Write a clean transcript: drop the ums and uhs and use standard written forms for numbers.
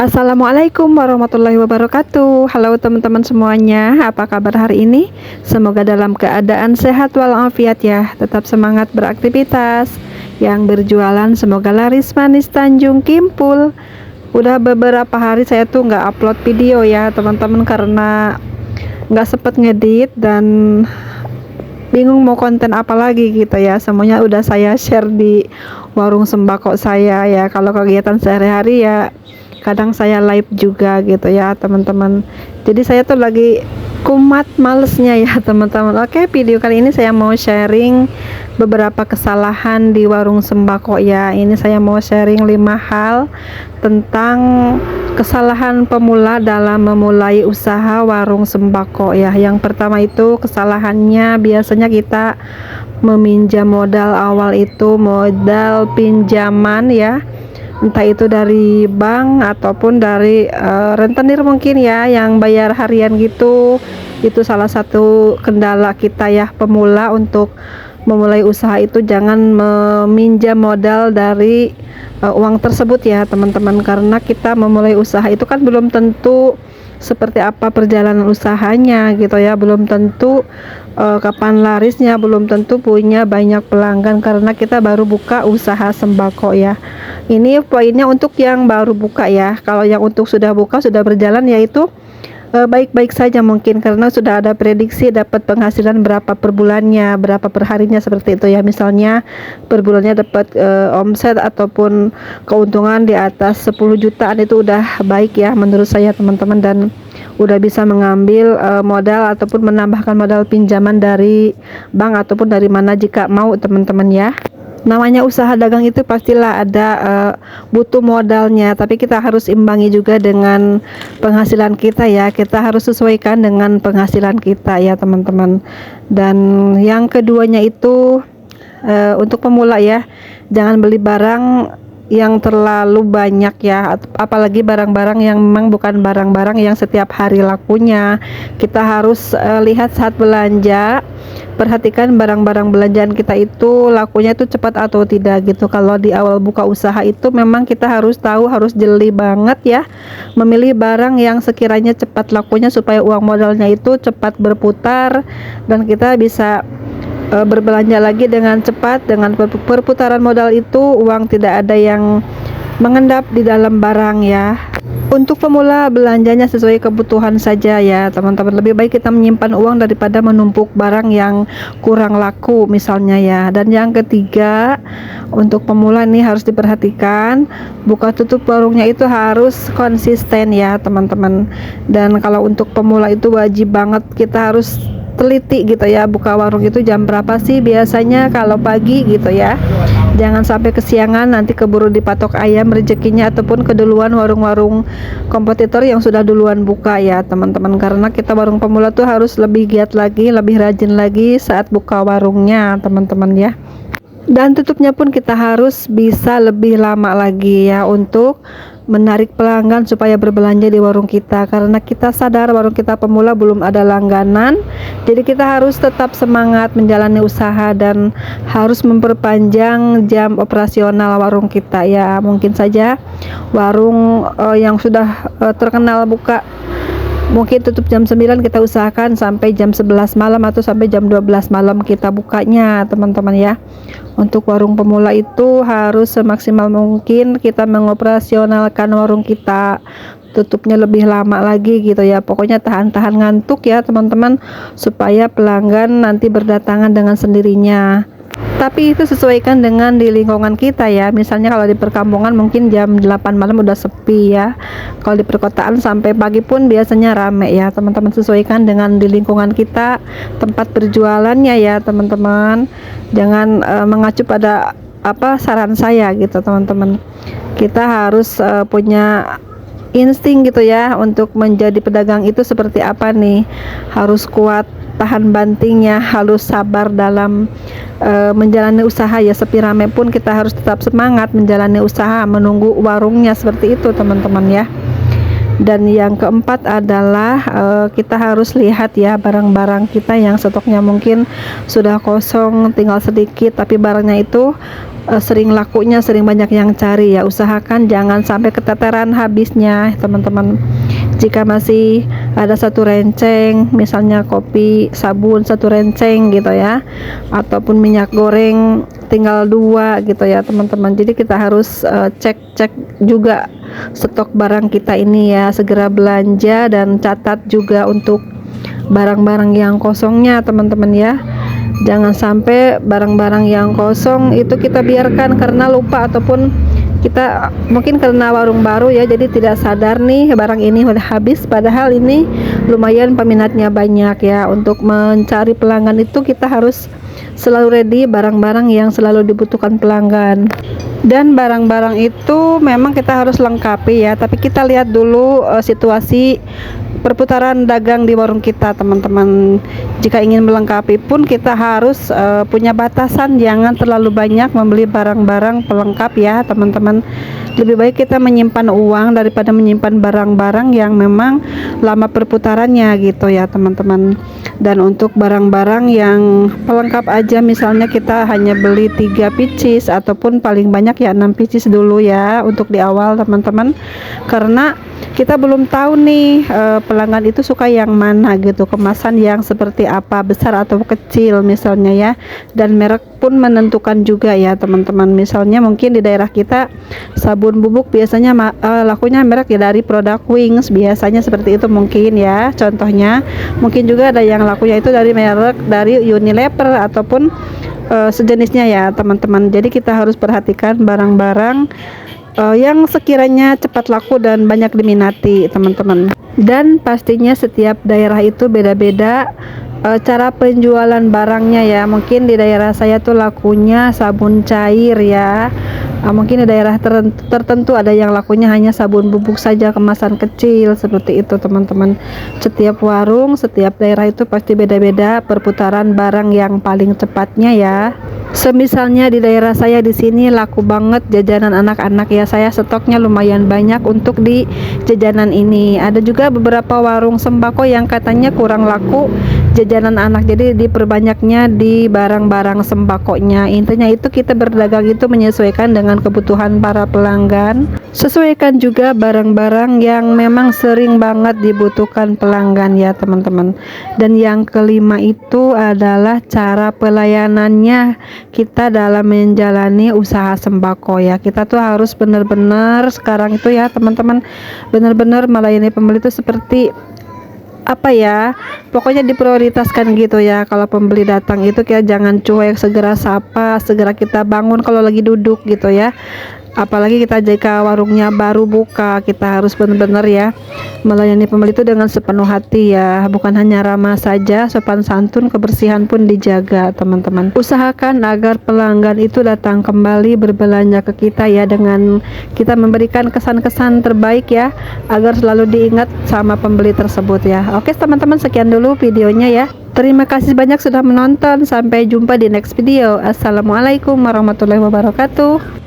Assalamualaikum warahmatullahi wabarakatuh. Halo teman-teman semuanya, apa kabar hari ini? Semoga dalam keadaan sehat walafiat ya. Tetap semangat beraktivitas. Yang berjualan semoga laris manis Tanjung Kimpul. Udah beberapa hari saya tuh nggak upload video ya teman-teman, karena nggak sempet ngedit dan bingung mau konten apa lagi gitu ya. Semuanya udah saya share di warung sembako saya ya. Kalau kegiatan sehari-hari ya kadang saya live juga gitu ya teman-teman. Jadi saya tuh lagi kumat malesnya ya teman-teman. Oke, video kali ini saya mau sharing beberapa kesalahan di warung sembako ya. Ini saya mau sharing 5 hal tentang kesalahan pemula dalam memulai usaha warung sembako ya. Yang pertama itu kesalahannya biasanya kita meminjam modal awal, itu modal pinjaman ya, entah itu dari bank ataupun dari rentenir mungkin ya, yang bayar harian gitu. Itu salah satu kendala kita ya pemula untuk memulai usaha, itu jangan meminjam modal dari uang tersebut ya teman-teman, karena kita memulai usaha itu kan belum tentu seperti apa perjalanan usahanya gitu ya, belum tentu kapan larisnya, belum tentu punya banyak pelanggan karena kita baru buka usaha sembako ya. Ini poinnya untuk yang baru buka ya. Kalau yang untuk sudah buka, sudah berjalan, yaitu baik-baik saja mungkin, karena sudah ada prediksi dapat penghasilan berapa per bulannya, berapa per harinya, seperti itu ya. Misalnya per bulannya dapat omset ataupun keuntungan di atas 10 jutaan, itu udah baik ya menurut saya teman-teman, dan udah bisa mengambil modal ataupun menambahkan modal pinjaman dari bank ataupun dari mana jika mau teman-teman ya. Namanya usaha dagang itu pastilah ada butuh modalnya, tapi kita harus imbangi juga dengan penghasilan kita ya. Kita harus sesuaikan dengan penghasilan kita ya teman-teman. Dan yang keduanya itu untuk pemula ya, jangan beli barang yang terlalu banyak ya, apalagi barang-barang yang memang bukan barang-barang yang setiap hari lakunya. Kita harus lihat saat belanja, perhatikan barang-barang belanjaan kita itu lakunya itu cepat atau tidak gitu. Kalau di awal buka usaha itu memang kita harus tahu, harus jeli banget ya, memilih barang yang sekiranya cepat lakunya supaya uang modalnya itu cepat berputar dan kita bisa berbelanja lagi dengan cepat. Dengan perputaran modal itu uang tidak ada yang mengendap di dalam barang ya. Untuk pemula belanjanya sesuai kebutuhan saja ya teman-teman. Lebih baik kita menyimpan uang daripada menumpuk barang yang kurang laku misalnya ya. Dan yang ketiga, untuk pemula ini harus diperhatikan, buka tutup warungnya itu harus konsisten ya teman-teman. Dan kalau untuk pemula itu wajib banget kita harus teliti gitu ya, buka warung itu jam berapa sih biasanya. Kalau pagi gitu ya, jangan sampai kesiangan, nanti keburu dipatok ayam rezekinya, ataupun keduluan warung-warung kompetitor yang sudah duluan buka ya teman-teman. Karena kita warung pemula tuh harus lebih giat lagi, lebih rajin lagi saat buka warungnya teman-teman ya. Dan tutupnya pun kita harus bisa lebih lama lagi ya, untuk menarik pelanggan supaya berbelanja di warung kita, karena kita sadar warung kita pemula belum ada langganan. Jadi kita harus tetap semangat menjalani usaha dan harus memperpanjang jam operasional warung kita ya. Mungkin saja warung yang sudah terkenal buka mungkin tutup jam 9, kita usahakan sampai jam 11 malam atau sampai jam 12 malam kita bukanya teman-teman ya. Untuk warung pemula itu harus semaksimal mungkin kita mengoperasionalkan warung kita, tutupnya lebih lama lagi gitu ya. Pokoknya tahan-tahan ngantuk ya teman-teman, supaya pelanggan nanti berdatangan dengan sendirinya. Tapi itu sesuaikan dengan di lingkungan kita ya. Misalnya kalau di perkampungan mungkin jam 8 malam udah sepi ya. Kalau di perkotaan sampai pagi pun biasanya rame ya teman-teman. Sesuaikan dengan di lingkungan kita tempat berjualannya ya teman-teman. Jangan mengacu pada apa saran saya gitu teman-teman. Kita harus punya insting gitu ya untuk menjadi pedagang itu seperti apa nih. Harus kuat tahan bantingnya, harus sabar dalam menjalani usaha ya. Sepi rame pun kita harus tetap semangat menjalani usaha, menunggu warungnya, seperti itu teman-teman ya. Dan yang keempat adalah kita harus lihat ya barang-barang kita yang stoknya mungkin sudah kosong, tinggal sedikit, tapi barangnya itu sering lakunya, sering banyak yang cari ya. Usahakan jangan sampai keteteran habisnya teman-teman. Jika masih ada satu renceng, misalnya kopi, sabun satu renceng gitu ya, ataupun minyak goreng tinggal 2 gitu ya teman-teman. Jadi kita harus cek juga stok barang kita ini ya, segera belanja dan catat juga untuk barang-barang yang kosongnya teman-teman ya. Jangan sampai barang-barang yang kosong itu kita biarkan karena lupa, ataupun kita mungkin karena warung baru ya, jadi tidak sadar nih barang ini udah habis, padahal ini lumayan peminatnya banyak ya. Untuk mencari pelanggan itu kita harus selalu ready barang-barang yang selalu dibutuhkan pelanggan. Dan barang-barang itu memang kita harus lengkapi ya, tapi kita lihat dulu situasi perputaran dagang di warung kita teman-teman. Jika ingin melengkapi pun kita harus punya batasan, jangan terlalu banyak membeli barang-barang pelengkap ya teman-teman. Lebih baik kita menyimpan uang daripada menyimpan barang-barang yang memang lama perputarannya gitu ya teman-teman. Dan untuk barang-barang yang pelengkap aja, misalnya kita hanya beli 3 pieces ataupun paling banyak ya 6 pieces dulu ya untuk di awal teman-teman, karena kita belum tahu nih pelanggan itu suka yang mana gitu, kemasan yang seperti apa, besar atau kecil misalnya ya. Dan merek pun menentukan juga ya teman-teman. Misalnya mungkin di daerah kita sabun bubuk biasanya lakunya merek ya dari produk Wings, biasanya seperti itu mungkin ya contohnya. Mungkin juga ada yang lakunya itu dari merek dari Unilever ataupun sejenisnya ya teman-teman. Jadi kita harus perhatikan barang-barang yang sekiranya cepat laku dan banyak diminati teman-teman. Dan pastinya setiap daerah itu beda-beda cara penjualan barangnya ya. Mungkin di daerah saya tuh lakunya sabun cair ya, mungkin di daerah tertentu ada yang lakunya hanya sabun bubuk saja kemasan kecil, seperti itu teman-teman. Setiap warung, setiap daerah itu pasti beda-beda perputaran barang yang paling cepatnya ya. Semisalnya di daerah saya di sini laku banget jajanan anak-anak ya, saya stoknya lumayan banyak untuk di jajanan ini. Ada juga beberapa warung sembako yang katanya kurang laku jajanan anak, jadi diperbanyaknya di barang-barang sembakonya. Intinya itu kita berdagang itu menyesuaikan dengan kebutuhan para pelanggan, sesuaikan juga barang-barang yang memang sering banget dibutuhkan pelanggan ya teman-teman. Dan yang kelima itu adalah cara pelayanannya kita dalam menjalani usaha sembako ya. Kita tuh harus benar-benar sekarang itu ya teman-teman, benar-benar melayani pembeli itu seperti apa ya, pokoknya diprioritaskan gitu ya. Kalau pembeli datang itu kita jangan cuek, segera sapa, segera kita bangun kalau lagi duduk gitu ya. Apalagi kita jika warungnya baru buka, kita harus benar-benar ya melayani pembeli itu dengan sepenuh hati ya, bukan hanya ramah saja, sopan santun, kebersihan pun dijaga teman-teman. Usahakan agar pelanggan itu datang kembali berbelanja ke kita ya, dengan kita memberikan kesan-kesan terbaik ya, agar selalu diingat sama pembeli tersebut ya. Oke teman-teman, sekian dulu videonya ya. Terima kasih banyak sudah menonton, sampai jumpa di next video. Assalamualaikum warahmatullahi wabarakatuh.